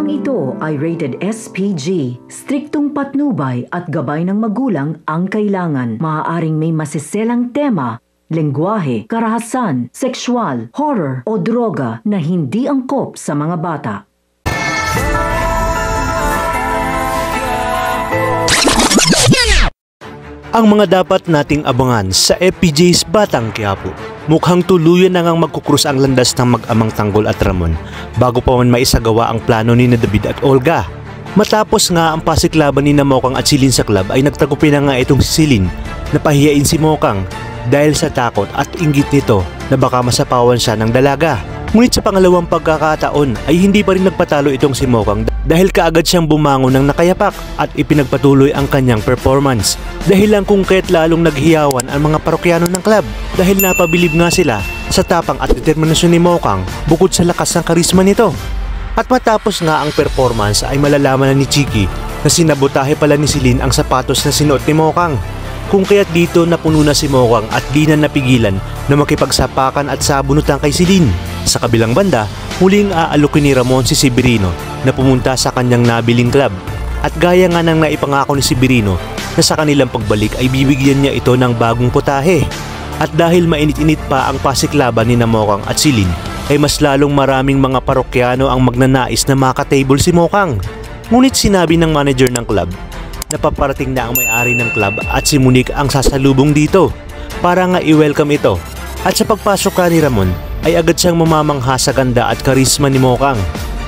Programang ito ay rated SPG. Striktong patnubay at gabay ng magulang ang kailangan. Maaaring may masiselang tema, lengguwahe, karahasan, sexual, horror o droga na hindi angkop sa mga bata. Ang mga dapat nating abangan sa FPJ's Batang Quiapo. Mukhang tuluyan na ngang magkukrus ang landas ng mag-amang Tanggol at Ramon bago pa man maisagawa ang plano ni David at Olga. Matapos nga ang pasiklaban ni Mokang at Silin sa club ay nagtagupi na nga itong si Silin na pahiyain si Mokang dahil sa takot at inggit nito na baka masapawan siya ng dalaga. Ngunit sa pangalawang pagkakataon ay hindi pa rin nagpatalo itong si Mokang dahil kaagad siyang bumangon ng nakayapak at ipinagpatuloy ang kanyang performance. Dahil lang kung kaya't lalong naghiyawan ang mga parokyano ng club dahil napabilib nga sila sa tapang at determinasyon ni Mokang bukod sa lakas ng karisma nito. At matapos nga ang performance ay malalaman na ni Chiki na sinabotahe pala ni Silin ang sapatos na sinuot ni Mokang. Kung kaya't dito napuno na si Mokang at di na napigilan na makipagsapakan at sabunutan kay Silin. Sa kabilang banda, muling aalukin ni Ramon si Severino na pumunta sa kanyang nabiling club. At gaya nga nang naipangako ni Severino na sa kanilang pagbalik ay bibigyan niya ito ng bagong putahe. At dahil mainit-init pa ang pasiklaban ni Mokang at Silin, ay mas lalong maraming mga parokyano ang magnanais na makatable si Mokang. Ngunit sinabi ng manager ng club na paparating na ang may-ari ng club at si Monique ang sasalubong dito para nga i-welcome ito. At sa pagpasok ka ni Ramon ay agad siyang mamamangha sa ganda at karisma ni Mokang.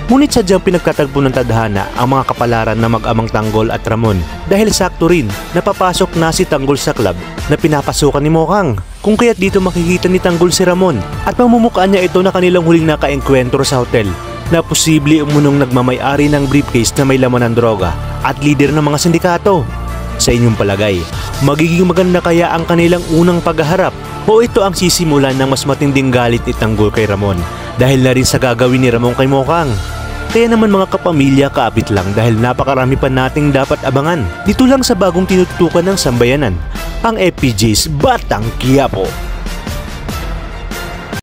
Ngunit sadyang pinagtatagpo ng tadhana ang mga kapalaran na mag-amang Tanggol at Ramon dahil sakto rin napapasok na si Tanggol sa club na pinapasukan ni Mokang. Kung kaya't dito makikita ni Tanggol si Ramon at mamumukhaan niya ito na kanilang huling nakaengkwentro sa hotel na posible umunong nagmamay-ari ng briefcase na may laman ng droga at leader ng mga sindikato. Sa inyong palagay, magiging maganda kaya ang kanilang unang paghaharap o ito ang sisimulan ng mas matinding galit ni Tanggol kay Ramon dahil na rin sa gagawin ni Ramon kay Mokang? Kaya naman mga kapamilya, kaapit lang dahil napakarami pa nating dapat abangan dito lang sa bagong tinututukan ng sambayanan, ang FPJ's Batang Quiapo.